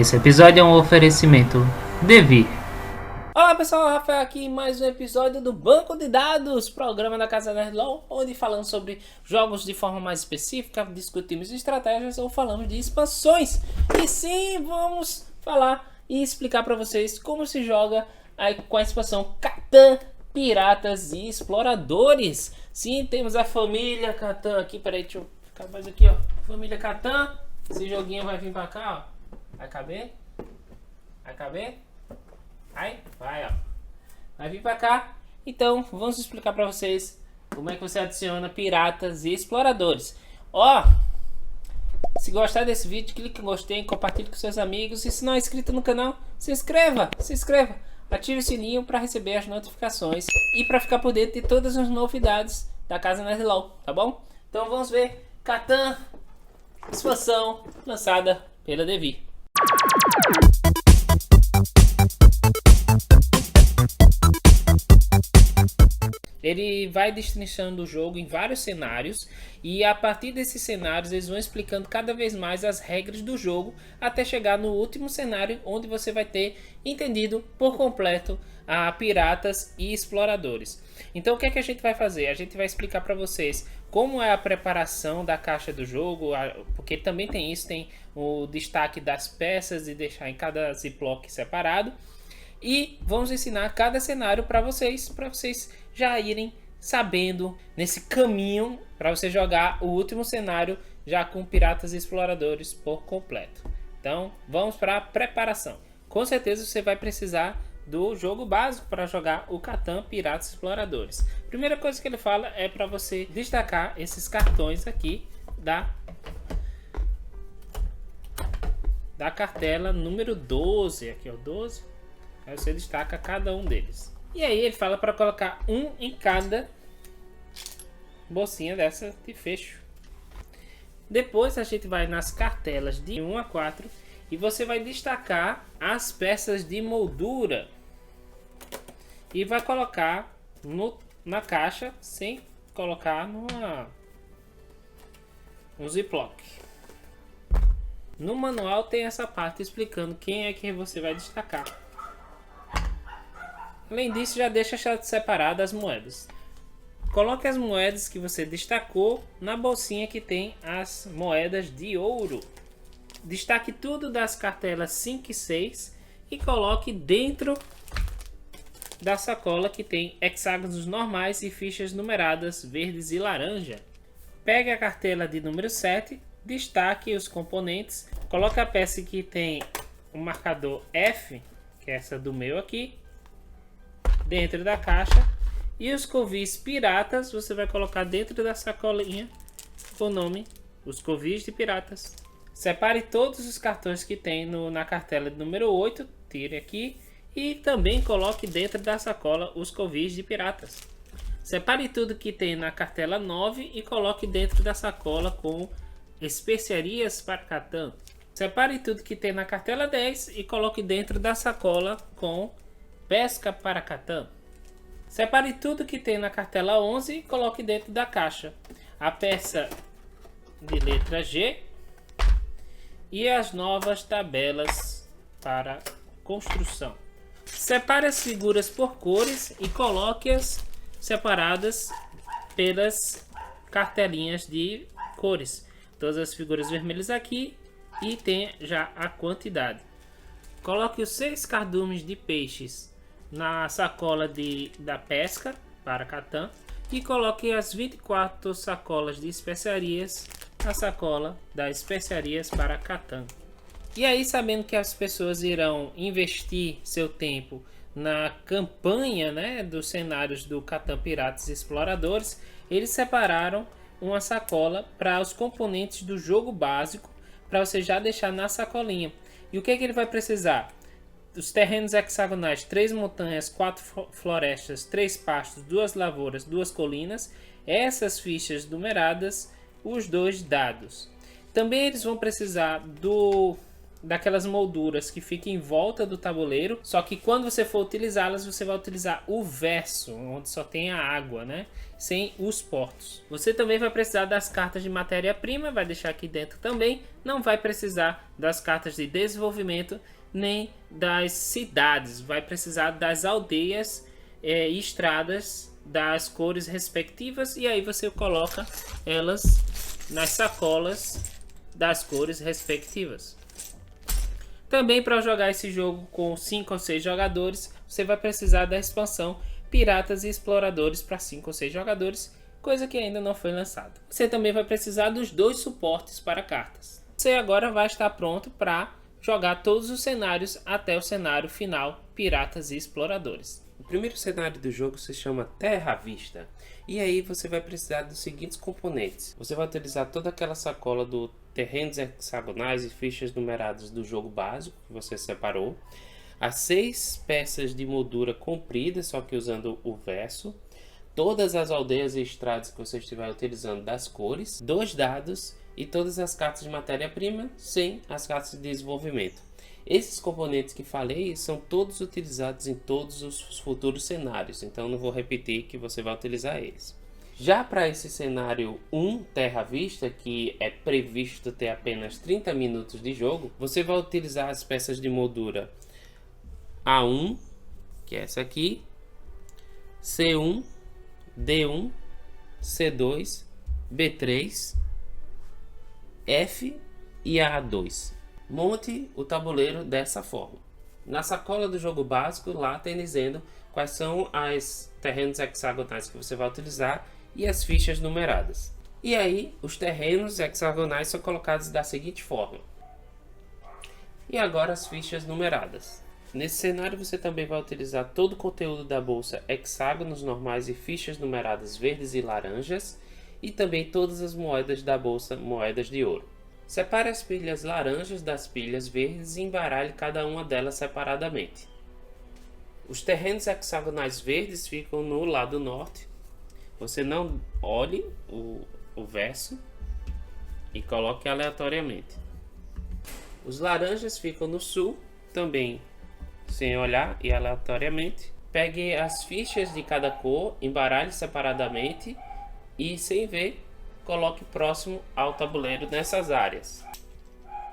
Esse episódio é um oferecimento Devir. Olá pessoal, Rafael aqui em mais um episódio do Banco de Dados, programa da Casa Nerd LOL, onde falamos sobre jogos de forma mais específica, discutimos estratégias ou falamos de expansões. E sim, vamos falar e explicar para vocês como se joga aí com a expansão Catan, Piratas e Exploradores. Sim, temos a família Catan aqui, peraí, deixa eu ficar mais aqui, ó. Família Catan, esse joguinho vai vir para cá, ó. Vai caber? Vai caber? Vai, ó. Vai vir pra cá. Então, vamos explicar pra vocês como é que você adiciona piratas e exploradores. Ó, se gostar desse vídeo, clique em gostei, compartilhe com seus amigos. E se não é inscrito no canal, se inscreva. Ative o sininho para receber as notificações e para ficar por dentro de todas as novidades da Casa Nerd LOL, tá bom? Então vamos ver Catan, expansão lançada pela Devir. Ele vai destrinchando o jogo em vários cenários e a partir desses cenários eles vão explicando cada vez mais as regras do jogo até chegar no último cenário onde você vai ter entendido por completo a piratas e exploradores. Então o que é que a gente vai fazer? A gente vai explicar para vocês como é a preparação da caixa do jogo, porque também tem isso, tem o destaque das peças e deixar em cada ziplock separado. E vamos ensinar cada cenário para vocês já irem sabendo nesse caminho para você jogar o último cenário já com piratas e exploradores por completo. Então vamos para a preparação. Com certeza você vai precisar do jogo básico para jogar o Catan Piratas e Exploradores. Primeira coisa que ele fala é para você destacar esses cartões aqui da cartela número 12. Aqui é o 12. Aí você destaca cada um deles. E aí ele fala para colocar um em cada bolsinha dessa de fecho. Depois a gente vai nas cartelas de 1 a 4 e você vai destacar as peças de moldura. E vai colocar na caixa sem colocar um ziplock. No manual tem essa parte explicando quem é que você vai destacar. Além disso, já deixa separado as moedas. Coloque as moedas que você destacou na bolsinha que tem as moedas de ouro. Destaque tudo das cartelas 5 e 6 e coloque dentro da sacola que tem hexágonos normais e fichas numeradas verdes e laranja. Pegue a cartela de número 7, destaque os componentes, coloque a peça que tem o marcador F, que é essa do meu aqui, dentro da caixa, e os covis piratas você vai colocar dentro da sacolinha com o nome os covis de piratas. Separe todos os cartões que tem na cartela de número 8, tire aqui e também coloque dentro da sacola os covis de piratas. Separe tudo que tem na cartela 9 e coloque dentro da sacola com especiarias para Catan. Separe tudo que tem na cartela 10 e coloque dentro da sacola com pesca para Catan. Separe tudo que tem na cartela 11 e coloque dentro da caixa a peça de letra G e as novas tabelas para construção. Separe as figuras por cores e coloque-as separadas pelas cartelinhas de cores. Todas as figuras vermelhas aqui e tem já a quantidade. Coloque os 6 cardumes de peixes na sacola da pesca para Catan e coloque as 24 sacolas de especiarias na sacola das especiarias para Catan. E aí, sabendo que as pessoas irão investir seu tempo na campanha, né, dos cenários do Catan Piratas e Exploradores, eles separaram uma sacola para os componentes do jogo básico para você já deixar na sacolinha. E o que é que ele vai precisar? Os terrenos hexagonais, 3 montanhas, 4 florestas, 3 pastos, 2 lavouras, 2 colinas, essas fichas numeradas, os 2 dados. Também eles vão precisar daquelas molduras que ficam em volta do tabuleiro, só que quando você for utilizá-las, você vai utilizar o verso, onde só tem a água, né? Sem os portos. Você também vai precisar das cartas de matéria-prima, vai deixar aqui dentro também. Não vai precisar das cartas de desenvolvimento, nem das cidades. Vai precisar das aldeias e estradas das cores respectivas, e aí você coloca elas nas sacolas das cores respectivas. Também, para jogar esse jogo com 5 ou 6 jogadores, você vai precisar da expansão Piratas e Exploradores para 5 ou 6 jogadores, coisa que ainda não foi lançada. Você também vai precisar dos 2 suportes para cartas. Você agora vai estar pronto para jogar todos os cenários até o cenário final, Piratas e Exploradores. O primeiro cenário do jogo se chama Terra à Vista. E aí você vai precisar dos seguintes componentes. Você vai utilizar toda aquela sacola do terrenos hexagonais e fichas numeradas do jogo básico que você separou. As 6 peças de moldura compridas, só que usando o verso. Todas as aldeias e estradas que você estiver utilizando das cores. 2 dados e todas as cartas de matéria-prima sem as cartas de desenvolvimento. Esses componentes que falei são todos utilizados em todos os futuros cenários, então não vou repetir que você vai utilizar eles. Já para esse cenário 1, Terra à Vista, que é previsto ter apenas 30 minutos de jogo, você vai utilizar as peças de moldura A1, que é essa aqui, C1, D1, C2, B3, F e A2. Monte o tabuleiro dessa forma. Na sacola do jogo básico, lá tem dizendo quais são os terrenos hexagonais que você vai utilizar e as fichas numeradas. E aí, os terrenos hexagonais são colocados da seguinte forma. E agora as fichas numeradas. Nesse cenário você também vai utilizar todo o conteúdo da bolsa hexágonos normais e fichas numeradas verdes e laranjas, e também todas as moedas da bolsa moedas de ouro. Separe as pilhas laranjas das pilhas verdes e embaralhe cada uma delas separadamente. Os terrenos hexagonais verdes ficam no lado norte. Você não olhe o verso e coloque aleatoriamente. Os laranjas ficam no sul, também sem olhar e aleatoriamente. Pegue as fichas de cada cor, embaralhe separadamente e, sem ver, coloque próximo ao tabuleiro nessas áreas.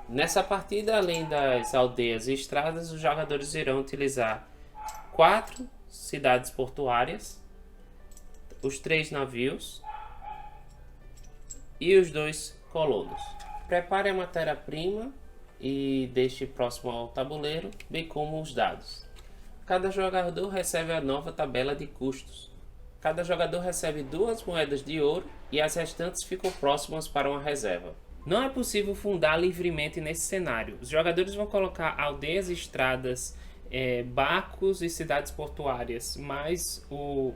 Nessa partida, além das aldeias e estradas, os jogadores irão utilizar 4 cidades portuárias, os 3 navios e os 2 colonos. Prepare a matéria-prima e deixe próximo ao tabuleiro, bem como os dados. Cada jogador recebe a nova tabela de custos. Cada jogador recebe 2 moedas de ouro e as restantes ficam próximas para uma reserva. Não é possível fundar livremente nesse cenário. Os jogadores vão colocar aldeias, estradas, barcos e cidades portuárias, mais com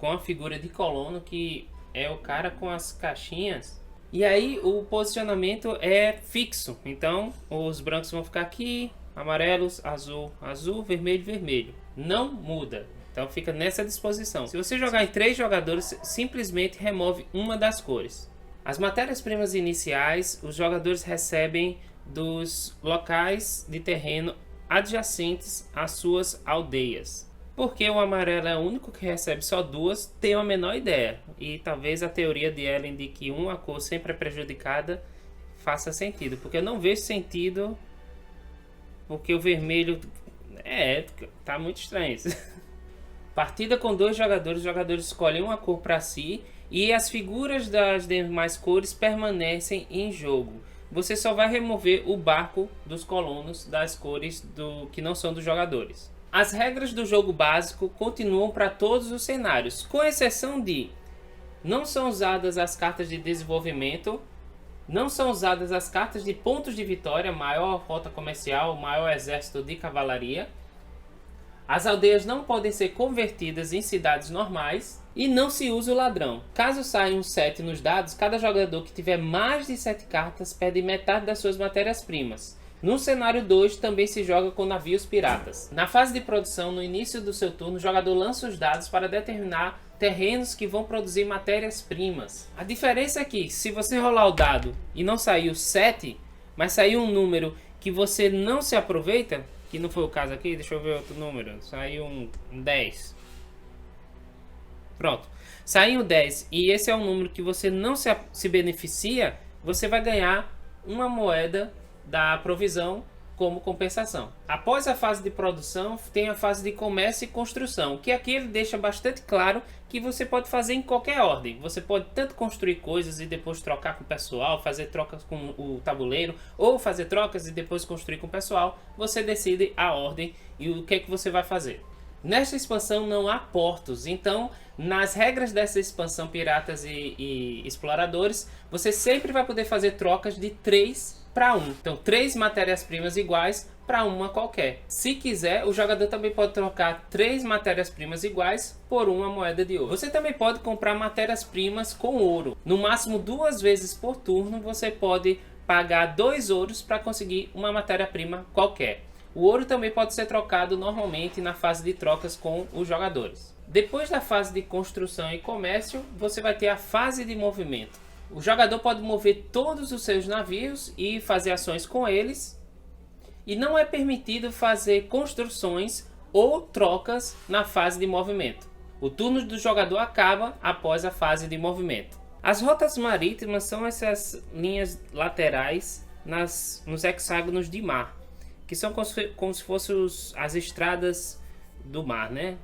a figura de colono, que é o cara com as caixinhas. E aí o posicionamento é fixo. Então os brancos vão ficar aqui, amarelos, azul, azul, vermelho, vermelho. Não muda. Então fica nessa disposição. Se você jogar em 3 jogadores, simplesmente remove uma das cores. As matérias-primas iniciais, os jogadores recebem dos locais de terreno adjacentes às suas aldeias. Porque o amarelo é o único que recebe só 2, tenho a menor ideia. E talvez a teoria de Ellen de que uma cor sempre é prejudicada faça sentido. Porque eu não vejo sentido, porque o vermelho tá muito estranho isso. Partida com 2 jogadores, os jogadores escolhem uma cor para si e as figuras das demais cores permanecem em jogo. Você só vai remover o barco dos colonos das cores que não são dos jogadores. As regras do jogo básico continuam para todos os cenários, com exceção de não são usadas as cartas de desenvolvimento, não são usadas as cartas de pontos de vitória, maior rota comercial, maior exército de cavalaria. As aldeias não podem ser convertidas em cidades normais e não se usa o ladrão. Caso saia um 7 nos dados, cada jogador que tiver mais de 7 cartas perde metade das suas matérias-primas. No cenário 2 também se joga com navios piratas. Na fase de produção, no início do seu turno, o jogador lança os dados para determinar terrenos que vão produzir matérias-primas. A diferença é que, se você rolar o dado e não sair o 7, mas sair um número que você não se aproveita, que não foi o caso aqui, deixa eu ver outro número, saiu um 10. Pronto, saiu 10 e esse é um número que você não se beneficia, você vai ganhar uma moeda da provisão como compensação. Após a fase de produção, tem a fase de comércio e construção, que aqui ele deixa bastante claro que você pode fazer em qualquer ordem. Você pode tanto construir coisas e depois trocar com o pessoal, fazer trocas com o tabuleiro, ou fazer trocas e depois construir com o pessoal. Você decide a ordem e o que é que você vai fazer. Nesta expansão não há portos, então nas regras dessa expansão Piratas e Exploradores, você sempre vai poder fazer trocas de 3 para 1. Então 3 matérias-primas iguais para uma qualquer. Se quiser, o jogador também pode trocar 3 matérias-primas iguais por uma moeda de ouro. Você também pode comprar matérias-primas com ouro. No máximo 2 vezes por turno você pode pagar 2 ouros para conseguir uma matéria-prima qualquer. O ouro também pode ser trocado normalmente na fase de trocas com os jogadores. Depois da fase de construção e comércio, você vai ter a fase de movimento. O jogador pode mover todos os seus navios e fazer ações com eles. E não é permitido fazer construções ou trocas na fase de movimento. O turno do jogador acaba após a fase de movimento. As rotas marítimas são essas linhas laterais nos hexágonos de mar, que são como se fossem as estradas do mar, né?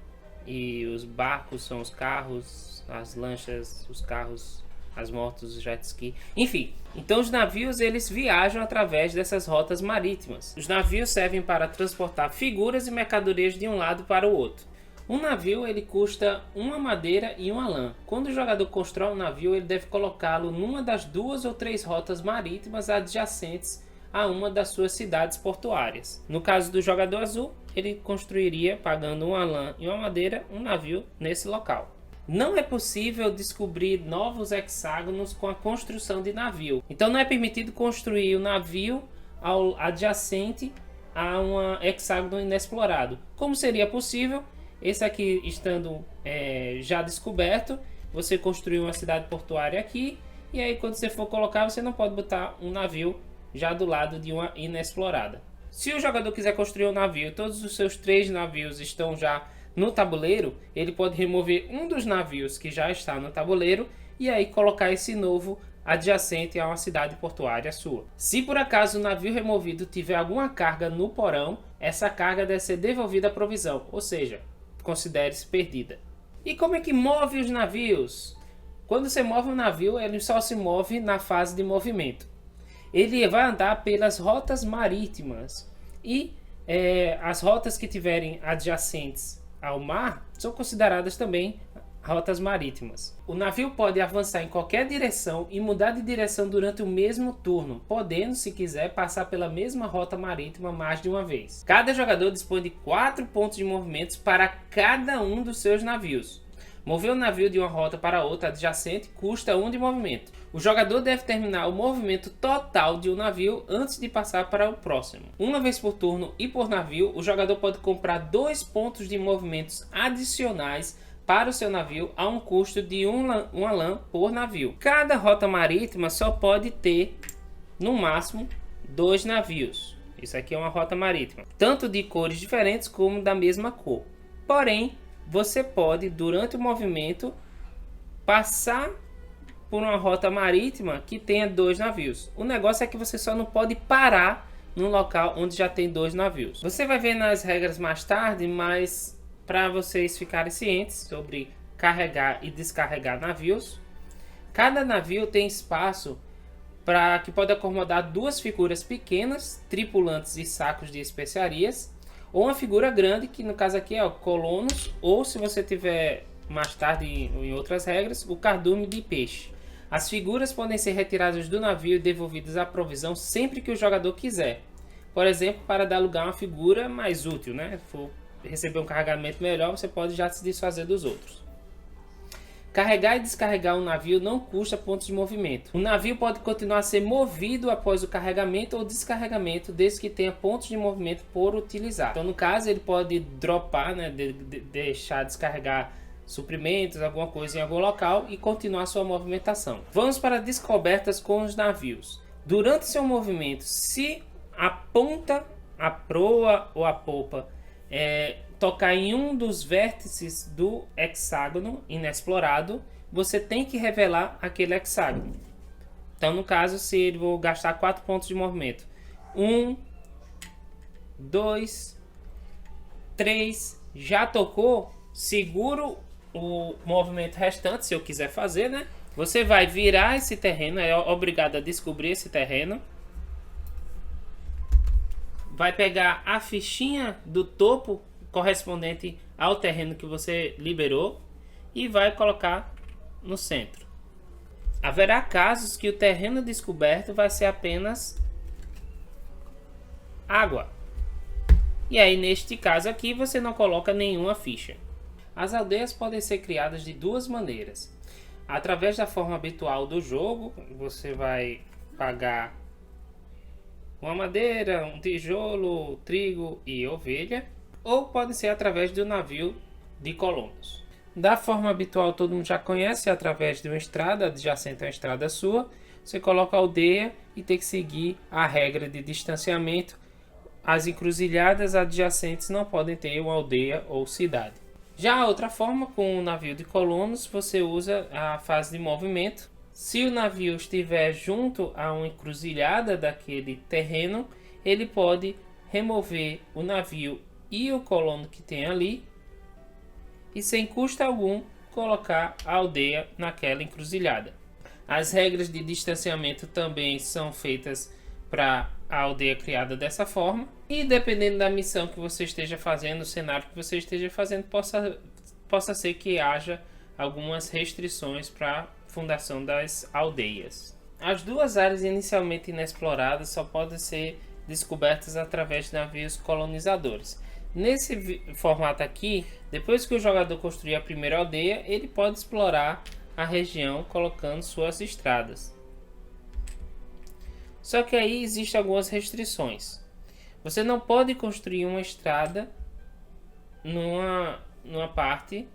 E os barcos são os carros, as lanchas, os carros, as motos, os jet ski, enfim. Então os navios eles viajam através dessas rotas marítimas. Os navios servem para transportar figuras e mercadorias de um lado para o outro. Um navio ele custa uma madeira e uma lã. Quando o jogador constrói um navio, ele deve colocá-lo numa das 2 ou 3 rotas marítimas adjacentes a uma das suas cidades portuárias. No caso do jogador azul, ele construiria, pagando uma lã e uma madeira, um navio nesse local. Não é possível descobrir novos hexágonos com a construção de navio. Então não é permitido construir o navio adjacente a um hexágono inexplorado. Como seria possível? Esse aqui estando já descoberto, você construiu uma cidade portuária aqui, e aí quando você for colocar, você não pode botar um navio já do lado de uma inexplorada. Se o jogador quiser construir um navio, todos os seus 3 navios estão já no tabuleiro, ele pode remover um dos navios que já está no tabuleiro e aí colocar esse novo adjacente a uma cidade portuária sua. Se por acaso o navio removido tiver alguma carga no porão, essa carga deve ser devolvida à provisão, ou seja, considere-se perdida. E como é que move os navios? Quando você move um navio, ele só se move na fase de movimento. Ele vai andar pelas rotas marítimas e as rotas que tiverem adjacentes ao mar são consideradas também rotas marítimas. O navio pode avançar em qualquer direção e mudar de direção durante o mesmo turno, podendo, se quiser, passar pela mesma rota marítima mais de uma vez. Cada jogador dispõe de 4 pontos de movimentos para cada um dos seus navios. Mover o navio de uma rota para outra adjacente custa 1 de movimento. O jogador deve terminar o movimento total de um navio antes de passar para o próximo. Uma vez por turno e por navio, o jogador pode comprar 2 pontos de movimentos adicionais para o seu navio a um custo de uma lã por navio. Cada rota marítima só pode ter, no máximo, 2 navios. Isso aqui é uma rota marítima, tanto de cores diferentes como da mesma cor. Porém, você pode, durante o movimento, passar por uma rota marítima que tenha 2 navios. O negócio é que você só não pode parar num local onde já tem 2 navios. Você vai ver nas regras mais tarde, mas para vocês ficarem cientes sobre carregar e descarregar navios, cada navio tem espaço para que pode acomodar 2 figuras pequenas, tripulantes e sacos de especiarias, ou uma figura grande, que no caso aqui é o colonos, ou se você tiver mais tarde em outras regras, o cardume de peixe. As figuras podem ser retiradas do navio e devolvidas à provisão sempre que o jogador quiser. Por exemplo, para dar lugar a uma figura mais útil, né? Se for receber um carregamento melhor, você pode já se desfazer dos outros. Carregar e descarregar um navio não custa pontos de movimento. O navio pode continuar a ser movido após o carregamento ou descarregamento, desde que tenha pontos de movimento por utilizar. Então, no caso, ele pode dropar, né, deixar descarregar suprimentos, alguma coisa em algum local e continuar sua movimentação. Vamos para descobertas com os navios. Durante seu movimento, se a ponta, a proa ou a popa tocar em um dos vértices do hexágono inexplorado, você tem que revelar aquele hexágono. Então, no caso, se ele vou gastar 4 pontos de movimento, 1, 2, 3, já tocou, seguro o movimento restante, se eu quiser fazer, né? Você vai virar esse terreno, é obrigado a descobrir esse terreno. Vai pegar a fichinha do topo correspondente ao terreno que você liberou e vai colocar no centro. Haverá casos que o terreno descoberto vai ser apenas água. E aí, neste caso aqui, você não coloca nenhuma ficha. As aldeias podem ser criadas de duas maneiras. Através da forma habitual do jogo, você vai pagar uma madeira, um tijolo, trigo e ovelha. Ou pode ser através do navio de colonos. Da forma habitual, todo mundo já conhece, através de uma estrada adjacente a uma estrada sua. Você coloca a aldeia e tem que seguir a regra de distanciamento. As encruzilhadas adjacentes não podem ter uma aldeia ou cidade. Já a outra forma, com o navio de colonos, você usa a fase de movimento. Se o navio estiver junto a uma encruzilhada daquele terreno, ele pode remover o navio e o colono que tem ali e, sem custo algum, colocar a aldeia naquela encruzilhada. As regras de distanciamento também são feitas para a aldeia criada dessa forma, e dependendo da missão que você esteja fazendo, o cenário que você esteja fazendo, possa ser que haja algumas restrições para a fundação das aldeias. As duas áreas inicialmente inexploradas só podem ser descobertas através de navios colonizadores. Nesse formato aqui, depois que o jogador construir a primeira aldeia, ele pode explorar a região colocando suas estradas. Só que aí existem algumas restrições. Você não pode construir uma estrada numa parte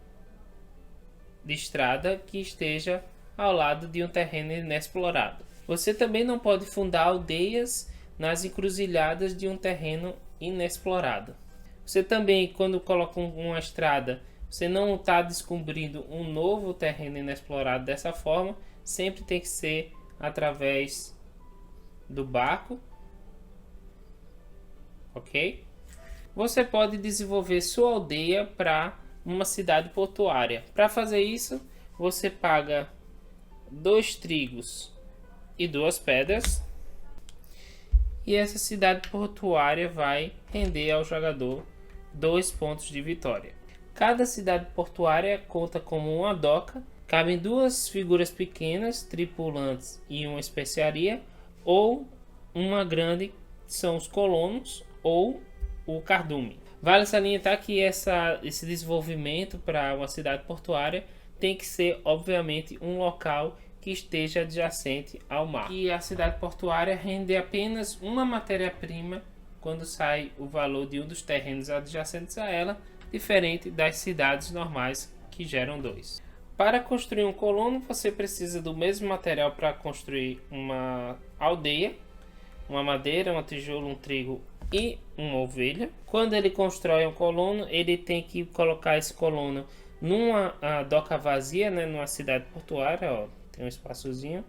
de estrada que esteja ao lado de um terreno inexplorado. Você também não pode fundar aldeias nas encruzilhadas de um terreno inexplorado. Você também, quando coloca uma estrada, você não está descobrindo um novo terreno inexplorado dessa forma. Sempre tem que ser através do barco, ok? Você pode desenvolver sua aldeia para uma cidade portuária. Para fazer isso, você paga 2 trigos e 2 pedras, e essa cidade portuária vai render ao jogador 2 pontos de vitória. Cada cidade portuária conta como uma doca. Cabem 2 figuras pequenas, tripulantes e uma especiaria, ou uma grande, são os colonos ou o cardume. Vale salientar que esse desenvolvimento para uma cidade portuária tem que ser, obviamente, um local que esteja adjacente ao mar. E a cidade portuária rende apenas uma matéria-prima quando sai o valor de um dos terrenos adjacentes a ela, diferente das cidades normais que geram 2. Para construir um colono, você precisa do mesmo material para construir uma aldeia: uma madeira, um tijolo, um trigo e uma ovelha. Quando ele constrói um colono, ele tem que colocar esse colono numa doca vazia, né, numa cidade portuária, ó, tem um espaçozinho,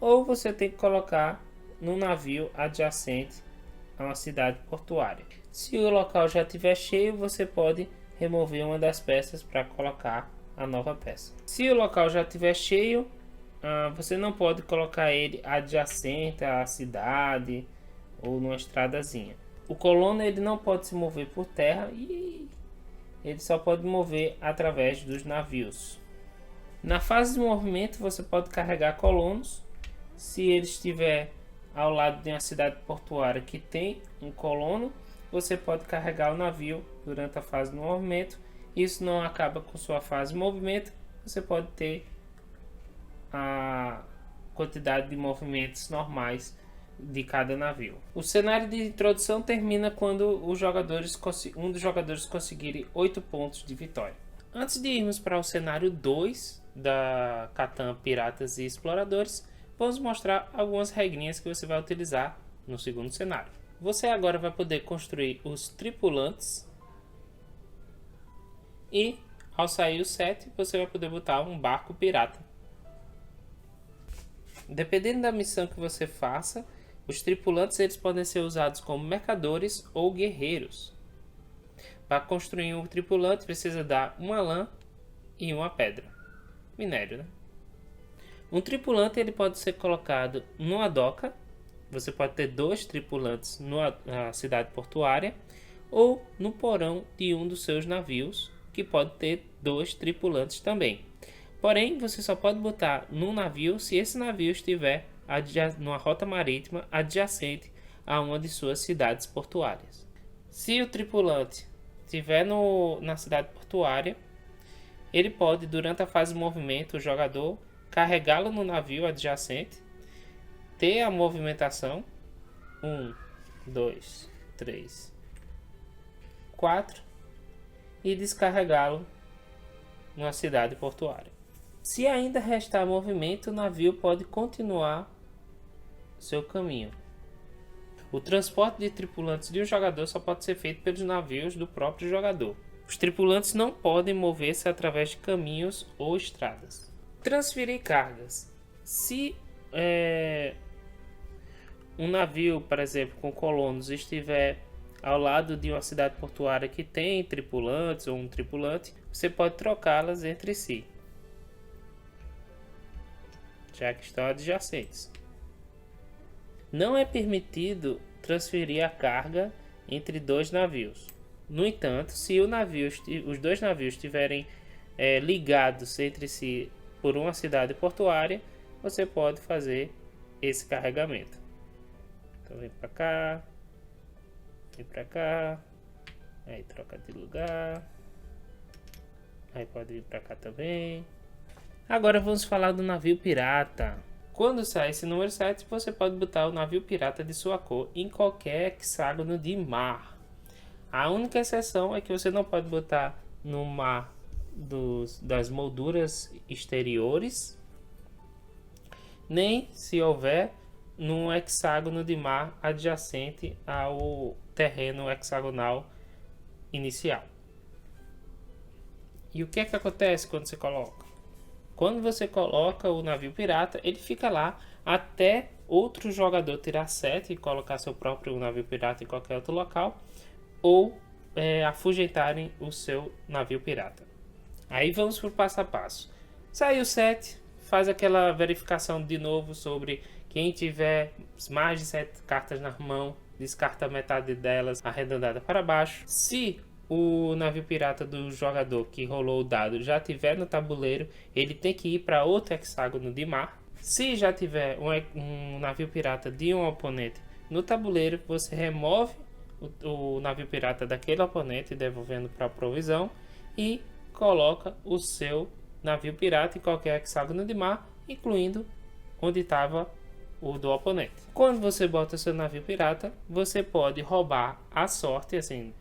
ou você tem que colocar num navio adjacente a uma cidade portuária. Se o local já estiver cheio, você pode remover uma das peças para colocar a nova peça. Se o local já estiver cheio, você não pode colocar ele adjacente à cidade ou numa estradazinha. O colono ele não pode se mover por terra e ele só pode mover através dos navios. Na fase de movimento, você pode carregar colonos. Se ele estiver ao lado de uma cidade portuária que tem um colono, você pode carregar o navio durante a fase de movimento. Isso não acaba com sua fase de movimento. Você pode ter a quantidade de movimentos normais de cada navio. O cenário de introdução termina quando um dos jogadores conseguirem 8 pontos de vitória. Antes de irmos para o cenário 2 da Catan Piratas e Exploradores, vamos mostrar algumas regrinhas que você vai utilizar no segundo cenário. Você agora vai poder construir os tripulantes. E ao sair o set, você vai poder botar um barco pirata. Dependendo da missão que você faça, os tripulantes eles podem ser usados como mercadores ou guerreiros. Para construir um tripulante precisa dar uma lã e uma pedra. Minério, né? Um tripulante ele pode ser colocado numa doca. Você pode ter 2 tripulantes na cidade portuária ou no porão de um dos seus navios, que pode ter 2 tripulantes também. Porém, você só pode botar num navio se esse navio estiver numa rota marítima adjacente a uma de suas cidades portuárias. Se o tripulante estiver na cidade portuária, ele pode, durante a fase de movimento, o jogador carregá-lo no navio adjacente, ter a movimentação 1, 2, 3, 4 e descarregá-lo numa cidade portuária. Se ainda restar movimento, o navio pode continuar seu caminho. O transporte de tripulantes de um jogador só pode ser feito pelos navios do próprio jogador. Os tripulantes não podem mover-se através de caminhos ou estradas. Transferir cargas. Se um navio, por exemplo, com colonos estiver ao lado de uma cidade portuária que tem tripulantes ou um tripulante, você pode trocá-las entre si, já que estão adjacentes. Não é permitido transferir a carga entre 2 navios. No entanto, se os 2 navios estiverem ligados entre si por uma cidade portuária, você pode fazer esse carregamento. Então vem para cá, vem para cá, aí troca de lugar, aí pode vir para cá também. Agora vamos falar do navio pirata. Quando sair esse número 7, você pode botar o navio pirata de sua cor em qualquer hexágono de mar. A única exceção é que você não pode botar no mar das molduras exteriores, nem, se houver, num hexágono de mar adjacente ao terreno hexagonal inicial. E o que é que acontece quando você coloca? Quando você coloca o navio pirata, ele fica lá até outro jogador tirar 7 e colocar seu próprio navio pirata em qualquer outro local, ou afugentarem o seu navio pirata. Aí vamos para o passo a passo. Saiu 7, faz aquela verificação de novo sobre quem tiver mais de 7 cartas na mão, descarta metade delas arredondada para baixo. Se o navio pirata do jogador que rolou o dado já tiver no tabuleiro, ele tem que ir para outro hexágono de mar. Se já tiver um navio pirata de um oponente no tabuleiro, você remove o navio pirata daquele oponente, devolvendo para a provisão, e coloca o seu navio pirata em qualquer hexágono de mar, incluindo onde estava o do oponente. Quando você bota o seu navio pirata, você pode roubar à sorte, assim,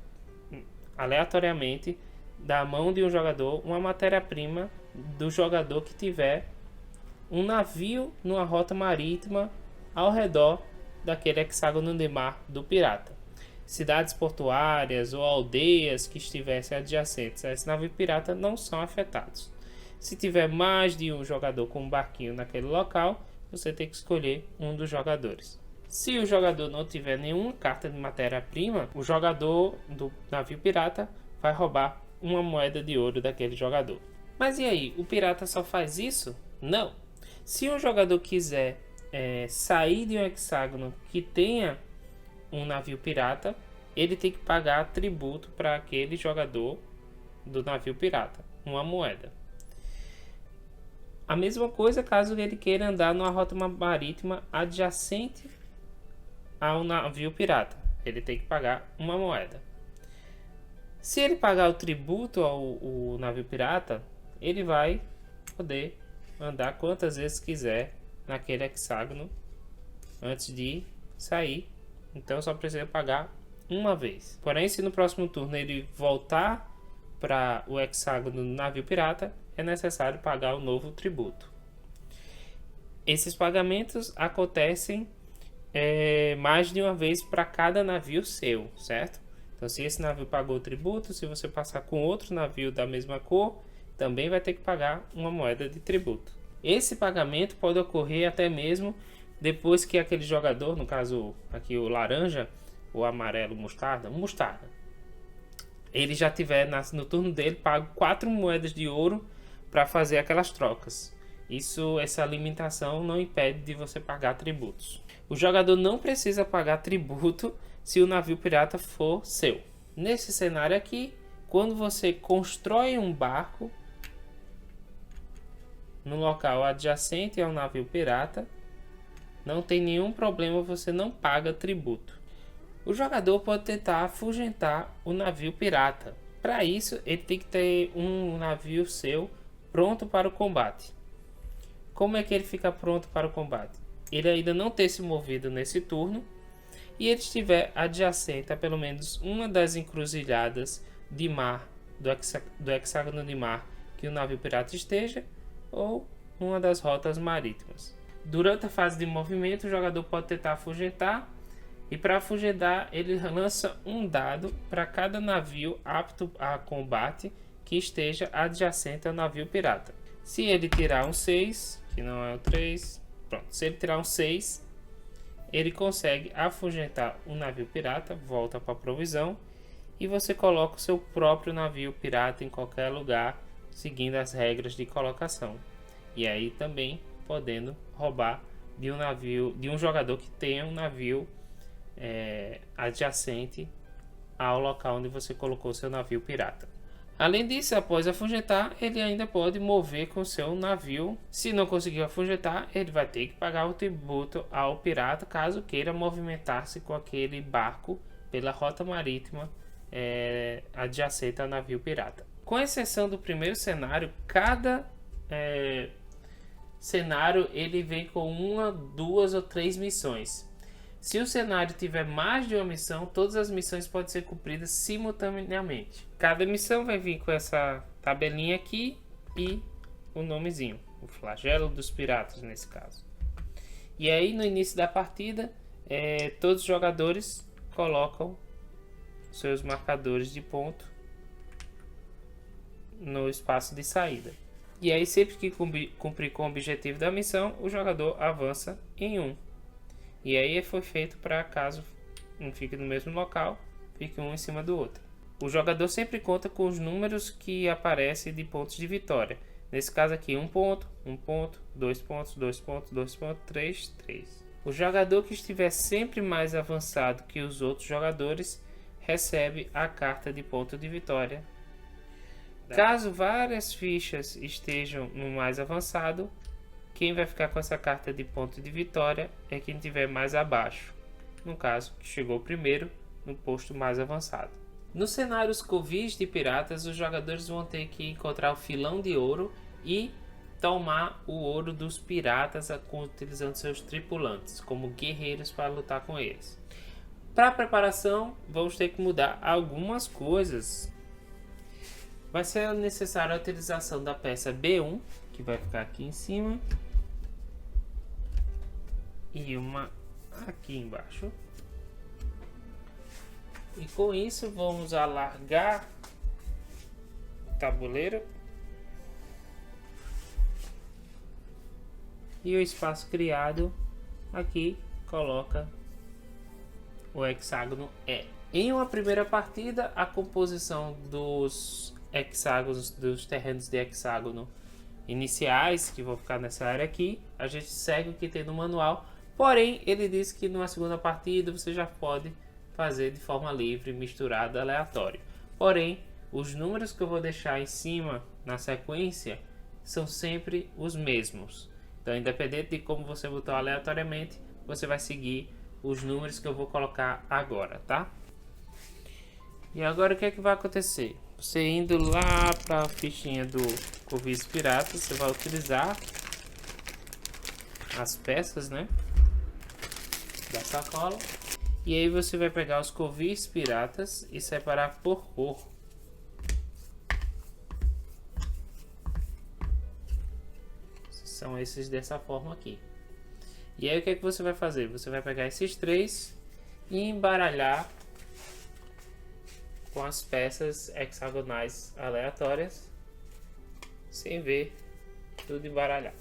aleatoriamente, da mão de um jogador, uma matéria-prima do jogador que tiver um navio numa rota marítima ao redor daquele hexágono de mar do pirata. Cidades portuárias ou aldeias que estivessem adjacentes a esse navio pirata não são afetados. Se tiver mais de um jogador com um barquinho naquele local, você tem que escolher um dos jogadores. Se o jogador não tiver nenhuma carta de matéria-prima, o jogador do navio pirata vai roubar uma moeda de ouro daquele jogador. Mas e aí, o pirata só faz isso? Não. Se um jogador quiser sair de um hexágono que tenha um navio pirata, ele tem que pagar tributo para aquele jogador do navio pirata, uma moeda. A mesma coisa caso ele queira andar numa rota marítima adjacente ao navio pirata, ele tem que pagar uma moeda. Se ele pagar o tributo ao navio pirata, ele vai poder andar quantas vezes quiser naquele hexágono antes de sair. Então só precisa pagar uma vez. Porém, se no próximo turno ele voltar para o hexágono do navio pirata, é necessário pagar o novo tributo. Esses pagamentos acontecem mais de uma vez para cada navio seu, certo? Então, se esse navio pagou tributo, se você passar com outro navio da mesma cor, também vai ter que pagar uma moeda de tributo. Esse pagamento pode ocorrer até mesmo depois que aquele jogador, no caso aqui o laranja, o amarelo mostarda, ele já tiver no turno dele pago 4 moedas de ouro para fazer aquelas trocas. Essa limitação não impede de você pagar tributos. O jogador não precisa pagar tributo se o navio pirata for seu. Nesse cenário aqui, quando você constrói um barco no local adjacente ao navio pirata, não tem nenhum problema, você não paga tributo. O jogador pode tentar afugentar o navio pirata. Para isso, ele tem que ter um navio seu pronto para o combate. Como é que ele fica pronto para o combate? Ele ainda não ter se movido nesse turno e ele estiver adjacente a pelo menos uma das encruzilhadas de mar do hexágono de mar que o navio pirata esteja, ou uma das rotas marítimas. Durante a fase de movimento, o jogador pode tentar afugentar, e para afugentar ele lança um dado para cada navio apto a combate que esteja adjacente ao navio pirata. Se ele tirar um 6, que não é o 3, pronto. Se ele tirar um 6, ele consegue afugentar um navio pirata, volta para a provisão, e você coloca o seu próprio navio pirata em qualquer lugar, seguindo as regras de colocação. E aí também podendo roubar de um navio, de um jogador que tenha um navio adjacente ao local onde você colocou seu navio pirata. Além disso, após afugentar, ele ainda pode mover com seu navio. Se não conseguir afugentar, ele vai ter que pagar o tributo ao pirata, caso queira movimentar-se com aquele barco pela rota marítima adjacente ao navio pirata. Com exceção do primeiro cenário, cada cenário ele vem com 1, 2 ou 3 missões. Se o cenário tiver mais de uma missão, todas as missões podem ser cumpridas simultaneamente. Cada missão vai vir com essa tabelinha aqui e o nomezinho, o flagelo dos piratas nesse caso. E aí no início da partida, todos os jogadores colocam seus marcadores de ponto no espaço de saída. E aí sempre que cumprir com o objetivo da missão, o jogador avança em 1. E aí foi feito para caso não fique no mesmo local, fique um em cima do outro. O jogador sempre conta com os números que aparecem de pontos de vitória. Nesse caso aqui, 1 ponto, 1 ponto, 2 pontos, 2 pontos, 2 pontos, 3, 3. O jogador que estiver sempre mais avançado que os outros jogadores recebe a carta de ponto de vitória. Caso várias fichas estejam no mais avançado, quem vai ficar com essa carta de ponto de vitória é quem estiver mais abaixo. No caso, que chegou primeiro no posto mais avançado. Nos cenários covis de piratas, os jogadores vão ter que encontrar o filão de ouro e tomar o ouro dos piratas utilizando seus tripulantes como guerreiros para lutar com eles. Para a preparação, vamos ter que mudar algumas coisas. Vai ser necessária a utilização da peça B1, que vai ficar aqui em cima, e uma aqui embaixo. E com isso vamos alargar o tabuleiro e o espaço criado aqui coloca o hexágono E. Em uma primeira partida, a composição dos hexágonos, dos terrenos de hexágono iniciais que vão ficar nessa área aqui, a gente segue o que tem no manual. Porém, ele diz que numa segunda partida você já pode fazer de forma livre, misturada, aleatório. Porém, os números que eu vou deixar em cima na sequência são sempre os mesmos. Então, independente de como você botar aleatoriamente, você vai seguir os números que eu vou colocar agora, tá? E agora o que é que vai acontecer? Você indo lá para a fichinha do Covis Pirata, você vai utilizar as peças, né, da sacola. E aí você vai pegar os Covis Piratas e separar por cor. São esses dessa forma aqui. E aí o que é que você vai fazer? Você vai pegar esses 3 e embaralhar com as peças hexagonais aleatórias, sem ver tudo embaralhado.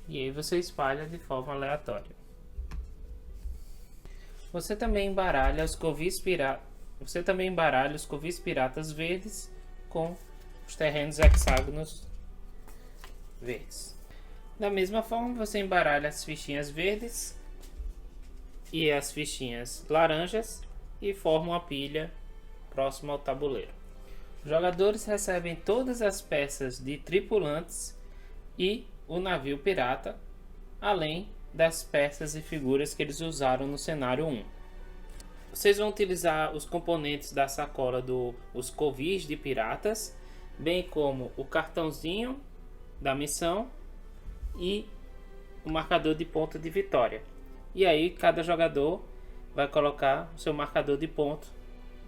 E aí você espalha de forma aleatória. Você também embaralha os covis piratas verdes com os terrenos hexágonos verdes. Da mesma forma, você embaralha as fichinhas verdes e as fichinhas laranjas e forma uma pilha próxima ao tabuleiro. Os jogadores recebem todas as peças de tripulantes e o navio pirata, além das peças e figuras que eles usaram no cenário 1. Vocês vão utilizar os componentes da sacola os covis de piratas, bem como o cartãozinho da missão e o marcador de ponto de vitória. E aí cada jogador vai colocar o seu marcador de ponto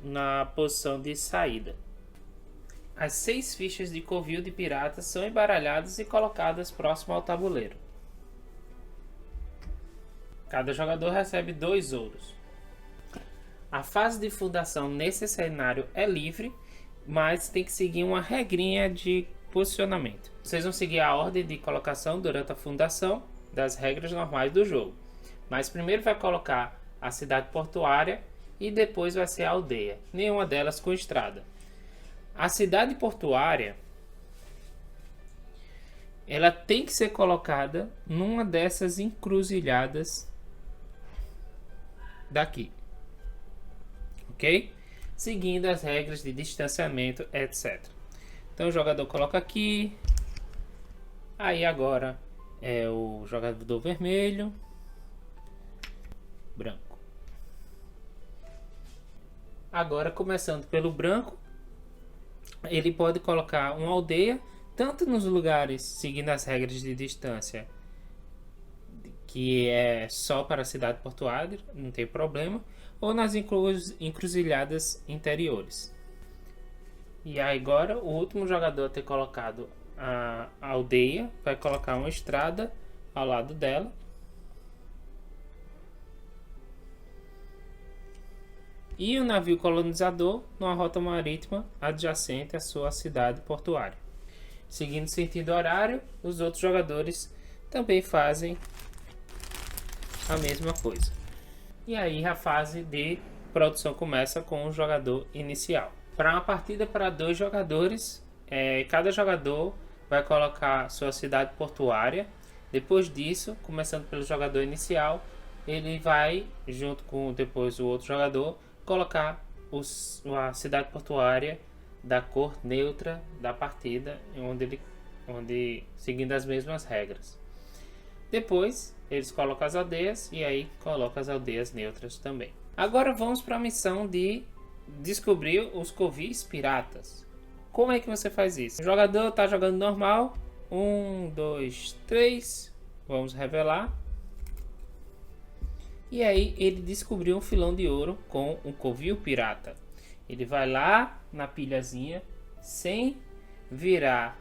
na posição de saída. As 6 fichas de covil de piratas são embaralhadas e colocadas próximo ao tabuleiro. Cada jogador recebe 2 ouros. A fase de fundação nesse cenário é livre, mas tem que seguir uma regrinha de posicionamento. Vocês vão seguir a ordem de colocação durante a fundação das regras normais do jogo. Mas primeiro vai colocar a cidade portuária e depois vai ser a aldeia, nenhuma delas com estrada. A cidade portuária, ela tem que ser colocada numa dessas encruzilhadas daqui, ok? Seguindo as regras de distanciamento, etc. Então o jogador coloca aqui, aí agora é o jogador vermelho, branco. Agora, começando pelo branco, ele pode colocar uma aldeia, tanto nos lugares seguindo as regras de distância, que é só para a cidade portuária, não tem problema, ou nas encruzilhadas interiores. E aí agora o último jogador a ter colocado a aldeia vai colocar uma estrada ao lado dela. E o navio colonizador numa rota marítima adjacente à sua cidade portuária. Seguindo sentido horário, os outros jogadores também fazem a mesma coisa. E aí a fase de produção começa com o jogador inicial. Para uma partida para 2 jogadores, cada jogador vai colocar sua cidade portuária. Depois disso, começando pelo jogador inicial, ele vai, junto com depois o outro jogador, colocar a cidade portuária da cor neutra da partida, onde seguindo as mesmas regras. Depois eles colocam as aldeias e aí colocam as aldeias neutras também. Agora vamos para a missão de descobrir os covis piratas. Como é que você faz isso? O jogador está jogando normal. 1, 2, 3. Vamos revelar. E aí ele descobriu um filão de ouro com um covil pirata. Ele vai lá na pilhazinha, sem virar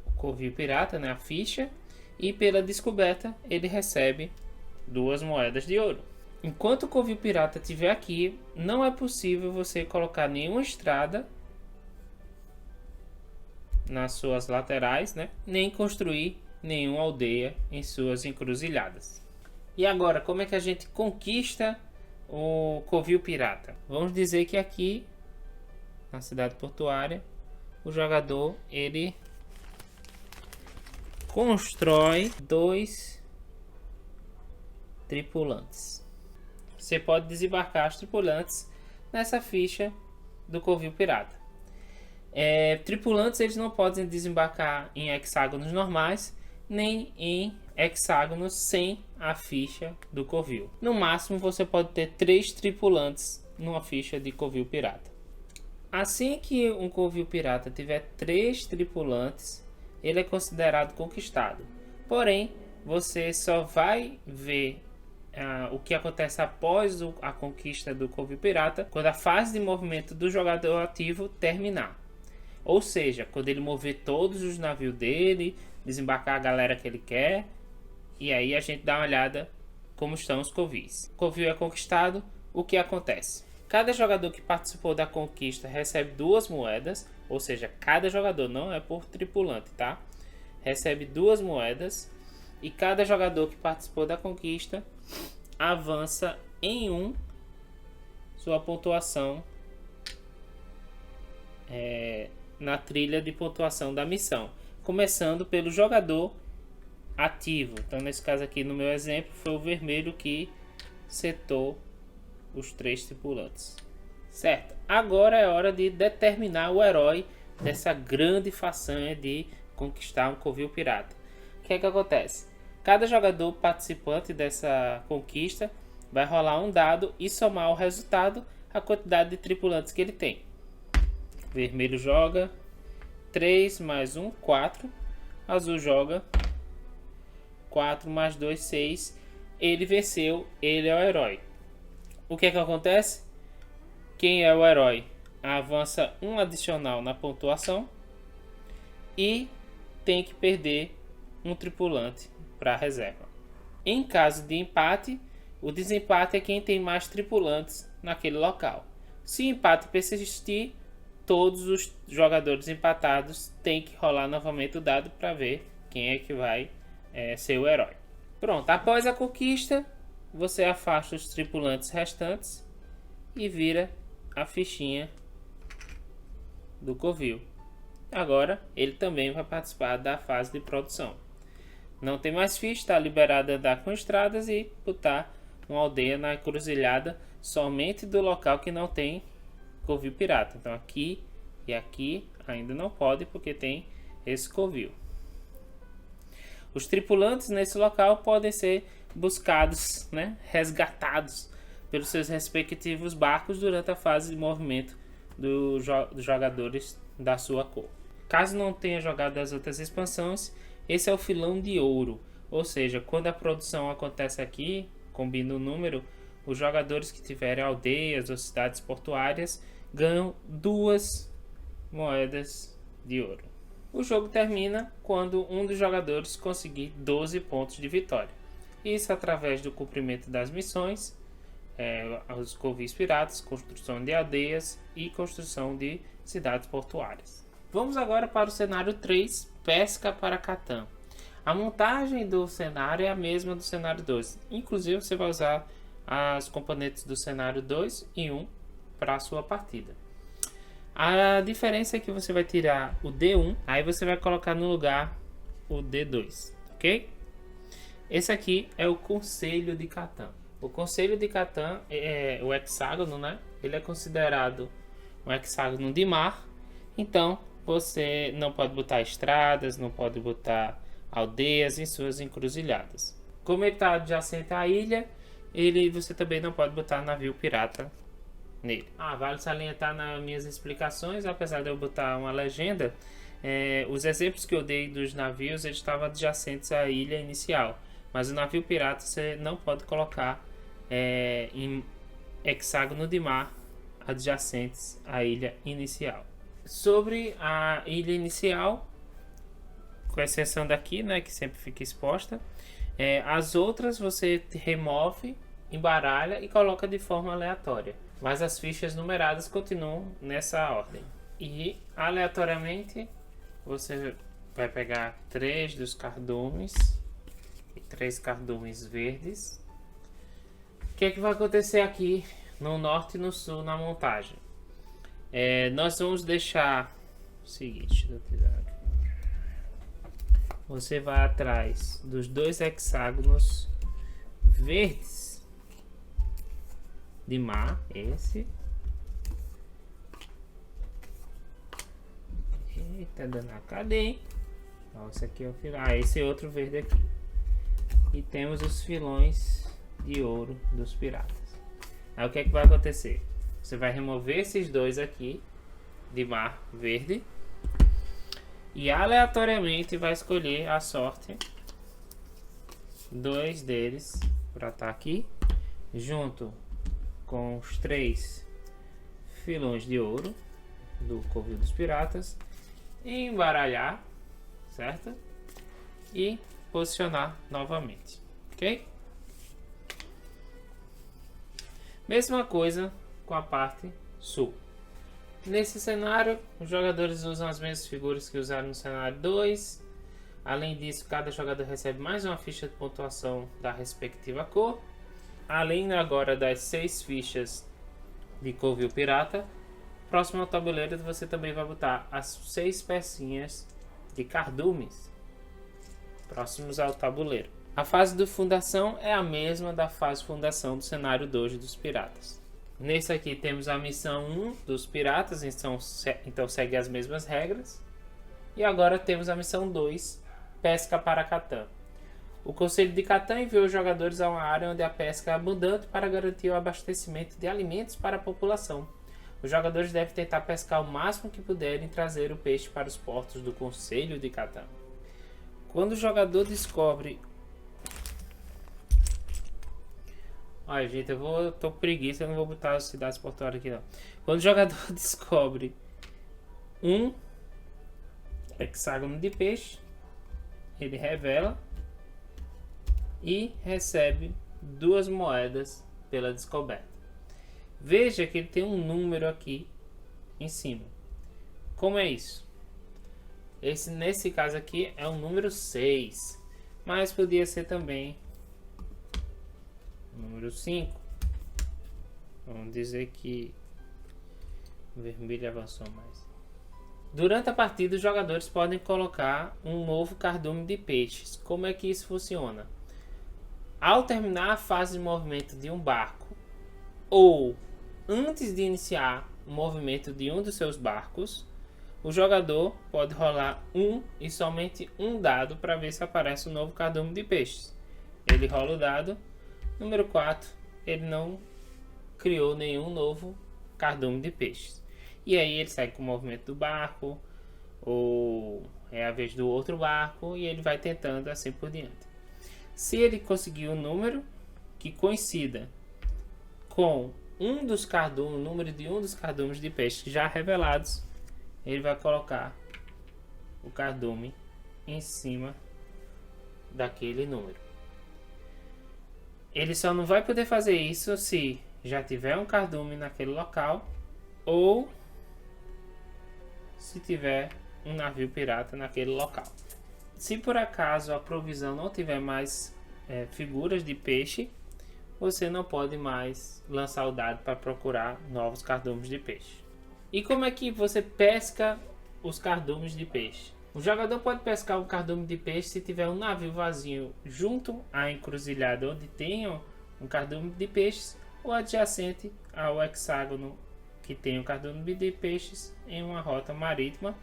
o covil pirata, né, a ficha, e pela descoberta ele recebe 2 moedas de ouro. Enquanto o covil pirata estiver aqui, não é possível você colocar nenhuma estrada nas suas laterais, né, nem construir nenhuma aldeia em suas encruzilhadas. E agora, como é que a gente conquista o covil pirata? Vamos dizer que aqui, na cidade portuária, o jogador ele constrói 2 tripulantes. Você pode desembarcar os tripulantes nessa ficha do covil pirata. Tripulantes eles não podem desembarcar em hexágonos normais, nem em hexágonos sem a ficha do covil. No máximo você pode ter 3 tripulantes numa ficha de covil pirata. Assim que um covil pirata tiver 3 tripulantes, ele é considerado conquistado. Porém, você só vai ver o que acontece após a conquista do covil pirata quando a fase de movimento do jogador ativo terminar. Ou seja, quando ele mover todos os navios dele, desembarcar a galera que ele quer, E aí a gente dá uma olhada como estão os covis. O covil é conquistado, o que acontece? Cada jogador que participou da conquista recebe 2 moedas, ou seja, cada jogador, não é por tripulante, tá? Recebe 2 moedas e cada jogador que participou da conquista avança em 1 sua pontuação na trilha de pontuação da missão, começando pelo jogador ativo. Então nesse caso aqui, no meu exemplo, foi o vermelho que setou os 3 tripulantes, certo? Agora é hora de determinar o herói dessa grande façanha de conquistar um covil pirata. O que é que acontece? Cada jogador participante dessa conquista vai rolar um dado e somar ao resultado a quantidade de tripulantes que ele tem. Vermelho joga 3 mais 1, 4. Azul joga 4 mais 2, 6. Ele venceu, ele é o herói. O que é que acontece? Quem é o herói avança 1 adicional na pontuação e tem que perder um tripulante para a reserva. Em caso de empate, o desempate é quem tem mais tripulantes naquele local. Se o empate persistir, todos os jogadores empatados têm que rolar novamente o dado para ver quem é que vai ser o herói. Pronto, após a conquista, você afasta os tripulantes restantes e vira a fichinha do covil. Agora ele também vai participar da fase de produção. Não tem mais ficha, está liberado a andar com estradas e botar uma aldeia na encruzilhada somente do local que não tem covil pirata. Então aqui e aqui ainda não pode porque tem esse covil. Os tripulantes nesse local podem ser buscados, resgatados pelos seus respectivos barcos durante a fase de movimento dos jogadores da sua cor. Caso não tenha jogado as outras expansões, esse é o filão de ouro, ou seja, quando a produção acontece aqui, combina o número, os jogadores que tiverem aldeias ou cidades portuárias ganham 2 moedas de ouro. O jogo termina quando um dos jogadores conseguir 12 pontos de vitória. Isso através do cumprimento das missões, os covis piratas, construção de aldeias e construção de cidades portuárias. Vamos agora para o cenário 3, pesca para Catan. A montagem do cenário é a mesma do cenário 2. Inclusive você vai usar as componentes do cenário 2 e 1 para a sua partida. A diferença é que você vai tirar o D1, aí você vai colocar no lugar o D2, ok? Esse aqui é o Conselho de Catan. O Conselho de Catan é o hexágono, Ele é considerado um hexágono de mar, então você não pode botar estradas, não pode botar aldeias em suas encruzilhadas. Como ele está adjacente à ilha, você também não pode botar navio pirata nele. Vale salientar nas minhas explicações, apesar de eu botar uma legenda, os exemplos que eu dei dos navios eles estavam adjacentes à ilha inicial, mas o navio pirata você não pode colocar em hexágono de mar adjacentes à ilha inicial. Sobre a ilha inicial, com exceção daqui, que sempre fica exposta, as outras você remove, embaralha e coloca de forma aleatória. Mas as fichas numeradas continuam nessa ordem. E aleatoriamente você vai pegar 3 dos cardumes e 3 cardumes verdes. O que é que vai acontecer aqui no norte e no sul na montagem? Nós vamos deixar o seguinte, deixa eu tirar aqui. Você vai atrás dos 2 hexágonos verdes de mar, esse. Eita, danado, cadê? Esse aqui é o filão. Esse é outro verde aqui. E temos os filões de ouro dos piratas. Aí o que é que vai acontecer? Você vai remover esses 2 aqui de mar verde e aleatoriamente vai escolher a sorte 2 deles para estar aqui junto com os 3 filões de ouro do covil dos piratas, embaralhar, certo? E posicionar novamente, ok? Mesma coisa com a parte sul. Nesse cenário, os jogadores usam as mesmas figuras que usaram no cenário 2. Além disso, cada jogador recebe mais uma ficha de pontuação da respectiva cor. Além agora das 6 fichas de Covil Pirata, próximo ao tabuleiro você também vai botar as 6 pecinhas de cardumes próximos ao tabuleiro. A fase de fundação é a mesma da fase de fundação do cenário 2 dos piratas. Nesse aqui temos a missão 1 dos piratas, então segue as mesmas regras. E agora temos a missão 2, pesca para Catan. O Conselho de Catan enviou os jogadores a uma área onde a pesca é abundante para garantir o abastecimento de alimentos para a população. Os jogadores devem tentar pescar o máximo que puderem e trazer o peixe para os portos do Conselho de Catan. Quando o jogador descobre... Olha, gente, eu tô com preguiça, eu não vou botar as cidades portuárias aqui não. Quando o jogador descobre um hexágono de peixe, ele revela e recebe 2 moedas pela descoberta. Veja que ele tem um número aqui em cima. Como é isso? Nesse caso aqui é o número 6, mas podia ser também número 5. Vamos dizer que o vermelho avançou mais. Durante a partida, os jogadores podem colocar um novo cardume de peixes. Como é que isso funciona? Ao terminar a fase de movimento de um barco, ou antes de iniciar o movimento de um dos seus barcos, o jogador pode rolar e somente um dado para ver se aparece um novo cardume de peixes. Ele rola o dado. Número 4, ele não criou nenhum novo cardume de peixes. E aí ele segue com o movimento do barco, ou é a vez do outro barco, e ele vai tentando assim por diante. Se ele conseguir um número que coincida com o número de um dos cardumes de peixe já revelados, ele vai colocar o cardume em cima daquele número. Ele só não vai poder fazer isso se já tiver um cardume naquele local ou se tiver um navio pirata naquele local. Se por acaso a provisão não tiver mais figuras de peixe, você não pode mais lançar o dado para procurar novos cardumes de peixe. E como é que você pesca os cardumes de peixe? O jogador pode pescar um cardume de peixe se tiver um navio vazio junto à encruzilhada onde tenha um cardume de peixes ou adjacente ao hexágono que tem um cardume de peixes em uma rota marítima,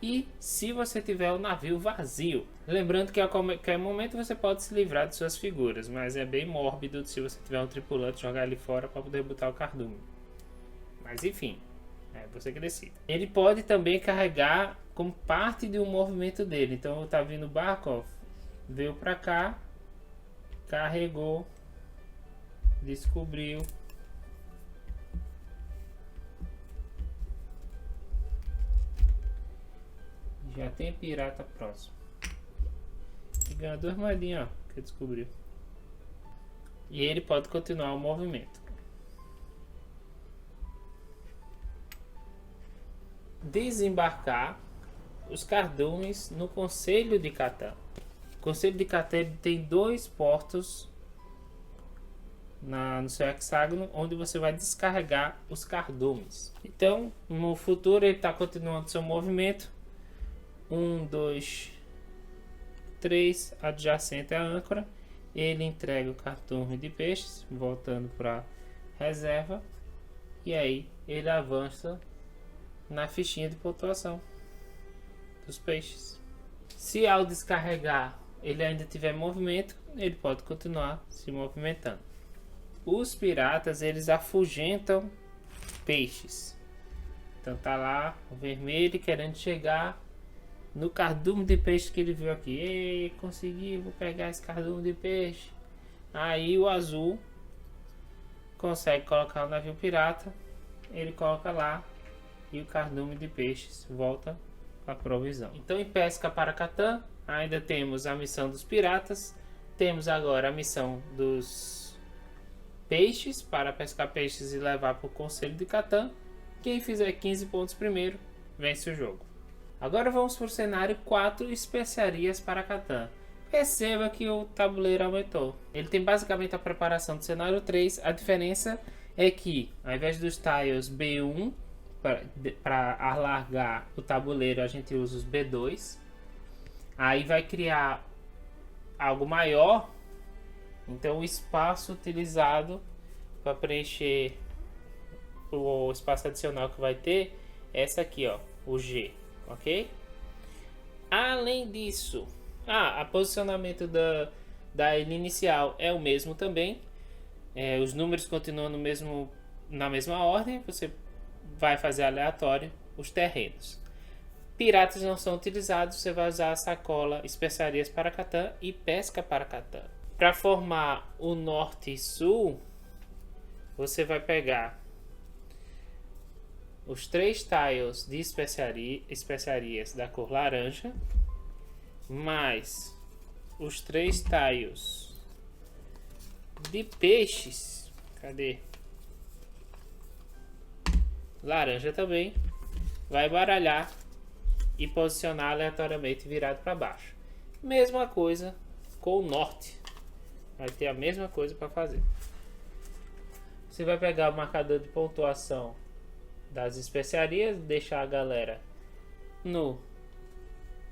e se você tiver o navio vazio. Lembrando que a qualquer momento você pode se livrar de suas figuras, mas é bem mórbido se você tiver um tripulante jogar ele fora para poder botar o cardume. Mas enfim, é você que decide. Ele pode também carregar como parte de um movimento dele. Então tá vindo o barco, ó, veio para cá, carregou, descobriu, já tem pirata próximo e ganha 2 moedinhas, ó, que descobriu, e ele pode continuar o movimento. Desembarcar os cardumes no Conselho de Catan. O Conselho de Catan tem 2 portos no seu hexágono onde você vai descarregar os cardumes. Então no futuro ele está continuando seu movimento. 1, 2, 3, adjacente à âncora. Ele entrega o cardume de peixes, voltando para reserva, e aí ele avança na fichinha de pontuação dos peixes. Se ao descarregar ele ainda tiver movimento, ele pode continuar se movimentando. Os piratas, eles afugentam peixes. Então tá lá o vermelho querendo chegar no cardume de peixe que ele viu aqui. Ei, consegui, vou pegar esse cardume de peixe. Aí o azul consegue colocar o navio pirata, ele coloca lá e o cardume de peixes volta a provisão. Então, em pesca para Catan, ainda temos a missão dos piratas. Temos agora a missão dos peixes, para pescar peixes e levar para o Conselho de Catan. Quem fizer 15 pontos primeiro, vence o jogo. Agora vamos para o cenário 4, especiarias para Catan. Perceba que o tabuleiro aumentou. Ele tem basicamente a preparação do cenário 3. A diferença é que, ao invés dos tiles B1, para alargar o tabuleiro, a gente usa os B2. Aí vai criar algo maior. Então o espaço utilizado para preencher o espaço adicional que vai ter é essa aqui, ó, o G, ok? Além disso, o posicionamento da ilha inicial é o mesmo também. Os números continuam na mesma ordem. Você vai fazer aleatório os terrenos. Piratas não são utilizados. Você vai usar a sacola especiarias para Catan e pesca para Catan. Para formar o norte e sul, você vai pegar os 3 tiles de especiarias da cor laranja, mais os 3 tiles de peixes, cadê? Laranja também. Vai baralhar e posicionar aleatoriamente virado para baixo. Mesma coisa com o norte. Vai ter a mesma coisa para fazer. Você vai pegar o marcador de pontuação das especiarias, deixar a galera no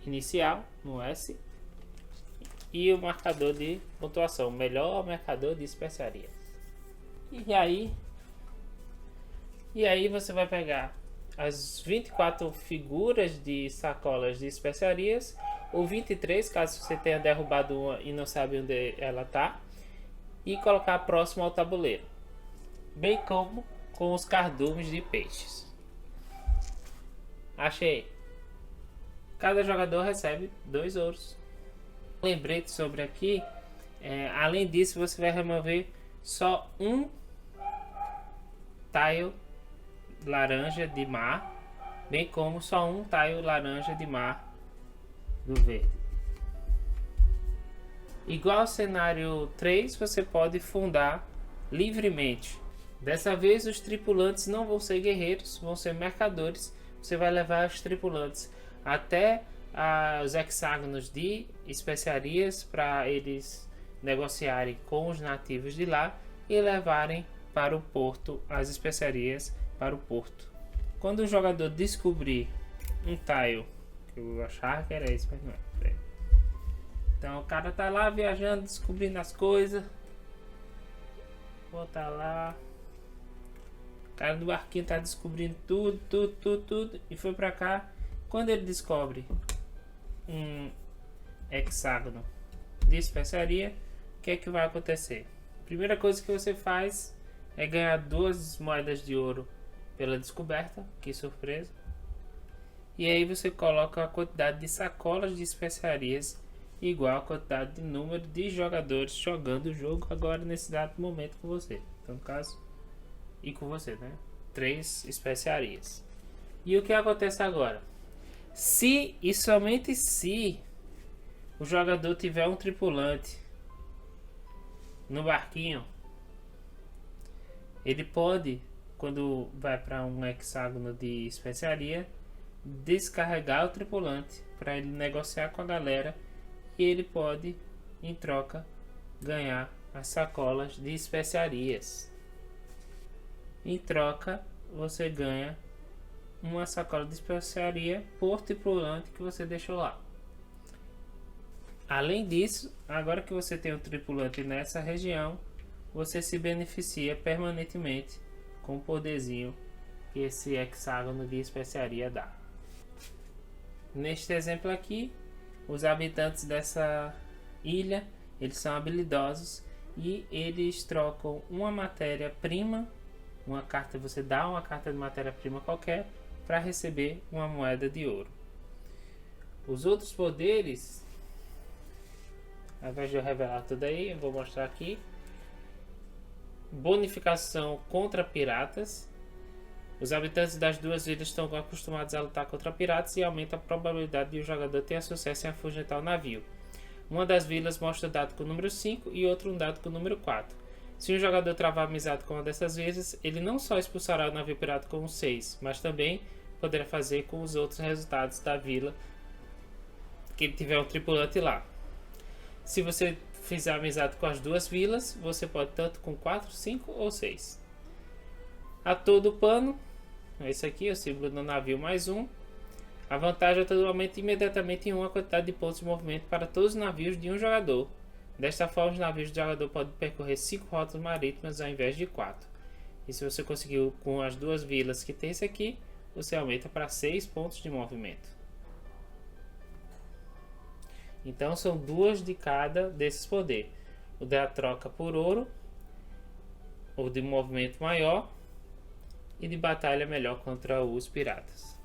inicial, no S, e o marcador de pontuação, o melhor marcador de especiarias. E aí você vai pegar as 24 figuras de sacolas de especiarias, ou 23, caso você tenha derrubado uma e não sabe onde ela está, e colocar próximo ao tabuleiro, bem como com os cardumes de peixes. Achei. Cada jogador recebe 2 ouros. Lembrete sobre aqui. Além disso, você vai remover só um tile laranja de mar, bem como só um tile laranja de mar do verde. Igual ao cenário 3, você pode fundar livremente. Dessa vez os tripulantes não vão ser guerreiros, vão ser mercadores. Você vai levar os tripulantes até os hexágonos de especiarias para eles negociarem com os nativos de lá e levarem para o porto as especiarias para o porto. Quando o jogador descobrir um tile, que eu achava que era esse, mas não é. Então o cara tá lá viajando, descobrindo as coisas. Vou botar lá. O cara do barquinho tá descobrindo tudo. E foi pra cá. Quando ele descobre um hexágono de especiaria, o que é que vai acontecer? A primeira coisa que você faz é ganhar 2 moedas de ouro pela descoberta. Que surpresa. E aí você coloca a quantidade de sacolas de especiarias igual a quantidade de número de jogadores jogando o jogo agora nesse dado momento com você. Então, no caso, e com você, né? 3 especiarias. E o que acontece agora? Se e somente se o jogador tiver um tripulante no barquinho, ele pode, quando vai para um hexágono de especiaria, descarregar o tripulante para ele negociar com a galera, e ele pode, em troca, ganhar as sacolas de especiarias. Em troca, você ganha uma sacola de especiaria por tripulante que você deixou lá. Além disso, agora que você tem um tripulante nessa região, você se beneficia permanentemente com o poderzinho que esse hexágono de especiaria dá. Neste exemplo aqui, os habitantes dessa ilha, eles são habilidosos e eles trocam uma matéria-prima, uma carta, você dá uma carta de matéria-prima qualquer para receber uma moeda de ouro. Os outros poderes, ao invés de eu revelar tudo aí, eu vou mostrar aqui. Bonificação contra piratas. Os habitantes das duas vilas estão acostumados a lutar contra piratas e aumenta a probabilidade de o jogador ter sucesso em afugentar o navio. Uma das vilas mostra o dado com o número 5 e outra um dado com o número 4. Se um jogador travar amizade com uma dessas vezes, ele não só expulsará o navio pirata com um 6, mas também poderá fazer com os outros resultados da vila que ele tiver um tripulante lá. Se você fizer amizade com as duas vilas, você pode tanto com 4, 5 ou 6. A todo pano, esse aqui é o símbolo do navio mais 1. A vantagem aumenta imediatamente em 1 a quantidade de pontos de movimento para todos os navios de um jogador. Desta forma, os navios do jogador podem percorrer 5 rotas marítimas ao invés de 4. E se você conseguiu com as duas vilas que tem esse aqui, você aumenta para 6 pontos de movimento. Então são 2 de cada desses poderes. O da troca por ouro, o de movimento maior e de batalha melhor contra os piratas.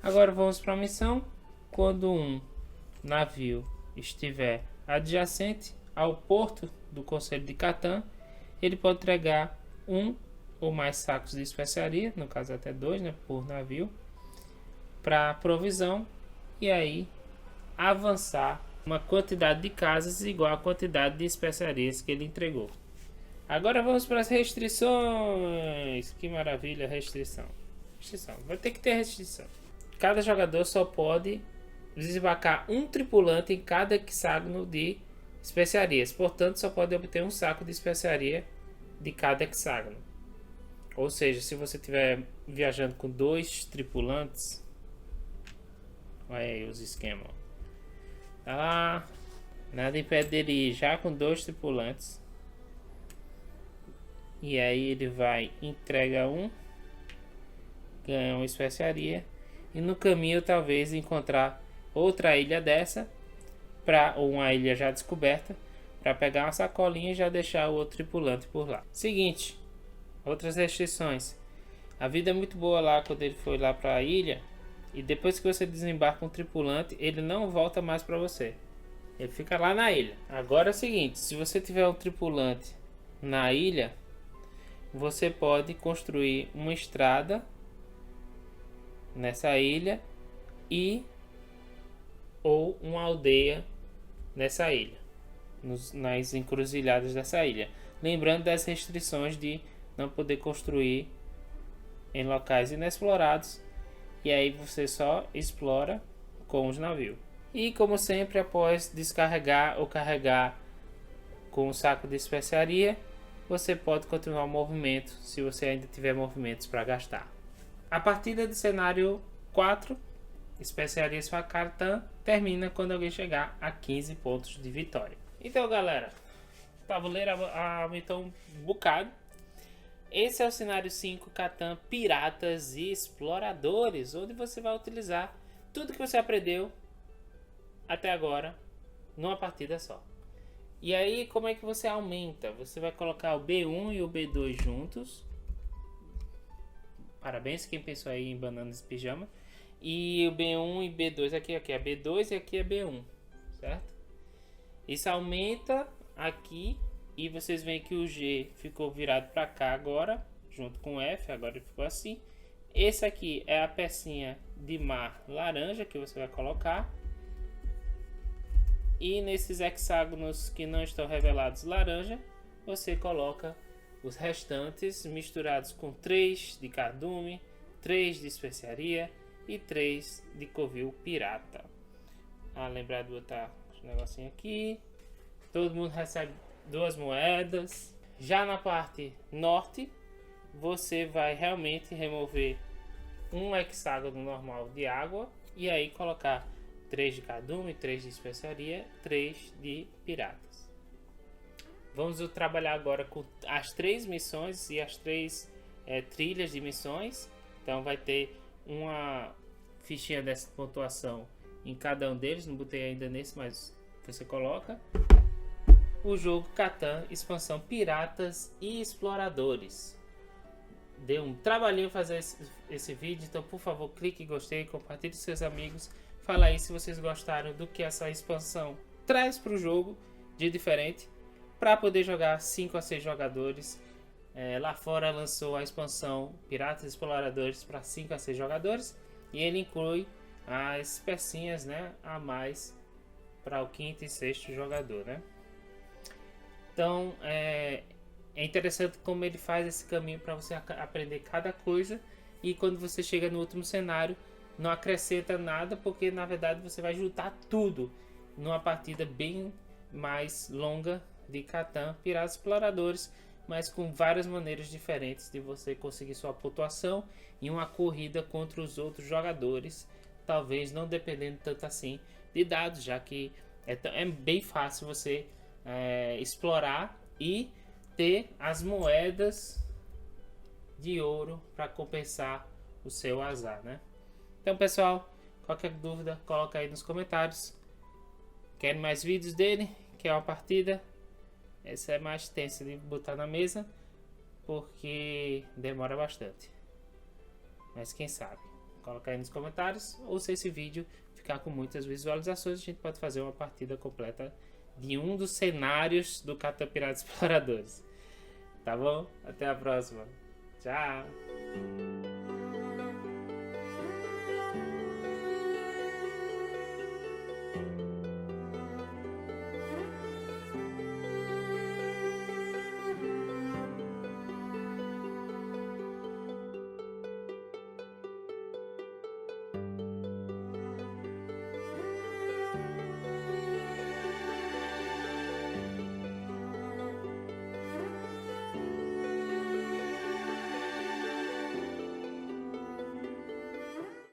Agora vamos para a missão. Quando um navio estiver adjacente ao porto do Conselho de Catan, ele pode entregar 1 ou mais sacos de especiaria, no caso até 2, né, por navio, para provisão, e aí avançar uma quantidade de casas igual à quantidade de especiarias que ele entregou. Agora vamos para as restrições. Que maravilha, restrição. Vai ter que ter restrição. Cada jogador só pode desembarcar um tripulante em cada hexágono de especiarias. Portanto, só pode obter um saco de especiaria de cada hexágono. Ou seja, se você estiver viajando com 2 tripulantes, olha aí os esquemas. Tá lá. Nada impede dele ir já com 2 tripulantes. E aí ele vai, entrega um, ganha uma especiaria. E no caminho talvez encontrar outra ilha dessa, ou uma ilha já descoberta, para pegar uma sacolinha e já deixar o outro tripulante por lá. Seguinte, outras restrições. A vida é muito boa lá quando ele foi lá para a ilha. E depois que você desembarca um tripulante, ele não volta mais para você. Ele fica lá na ilha. Agora é o seguinte, se você tiver um tripulante na ilha, você pode construir uma estrada nessa ilha ou uma aldeia nessa ilha, nas encruzilhadas dessa ilha. Lembrando das restrições de não poder construir em locais inexplorados, e aí você só explora com os navios. E como sempre, após descarregar ou carregar com um saco de especiaria, você pode continuar o movimento se você ainda tiver movimentos para gastar. A partida do cenário 4, especiarias para Catan, termina quando alguém chegar a 15 pontos de vitória. Então galera, o tabuleiro aumentou um bocado. Esse é o cenário 5 Catan Piratas e Exploradores, onde você vai utilizar tudo que você aprendeu até agora numa partida só. E aí como é que você aumenta? Você vai colocar o B1 e o B2 juntos. Parabéns quem pensou aí em bananas e pijama. E o B1 e B2 aqui é B2 e aqui é B1, certo? Isso aumenta aqui e vocês veem que o G ficou virado para cá agora, junto com o F, agora ele ficou assim. Esse aqui é a pecinha de mar laranja que você vai colocar. E nesses hexágonos que não estão revelados laranja, você coloca os restantes misturados com 3 de cardume, 3 de especiaria e 3 de covil pirata. Lembrar de botar esse negocinho aqui. Todo mundo recebe 2 moedas. Já na parte norte, você vai realmente remover um hexágono normal de água e aí colocar 3 de cardume, 3 de especiaria, 3 de piratas. Vamos trabalhar agora com as 3 missões e as 3 trilhas de missões. Então vai ter uma fichinha dessa pontuação em cada um deles. Não botei ainda nesse, mas você coloca. O jogo Catan, expansão Piratas e Exploradores. Deu um trabalhinho fazer esse vídeo, então por favor clique em gostei, compartilhe com seus amigos. Fala aí se vocês gostaram do que essa expansão traz para o jogo de diferente, para poder jogar 5 a 6 jogadores Lá fora lançou a expansão Piratas Exploradores para 5 a 6 jogadores. E ele inclui as pecinhas, né, a mais para o quinto e sexto jogador, né? Então é interessante como ele faz esse caminho para você aprender cada coisa. E quando você chega no último cenário, não acrescenta nada, porque na verdade você vai juntar tudo numa partida bem mais longa de Catan Piratas Exploradores, mas com várias maneiras diferentes de você conseguir sua pontuação em uma corrida contra os outros jogadores, talvez não dependendo tanto assim de dados, já que é bem fácil você explorar e ter as moedas de ouro para compensar o seu azar, né? Então, pessoal, qualquer dúvida, coloca aí nos comentários. Querem mais vídeos dele? Quer uma partida? Essa é mais tensa de botar na mesa, porque demora bastante. Mas quem sabe? Coloca aí nos comentários. Ou se esse vídeo ficar com muitas visualizações, a gente pode fazer uma partida completa de um dos cenários do Catan Piratas Exploradores. Tá bom? Até a próxima. Tchau!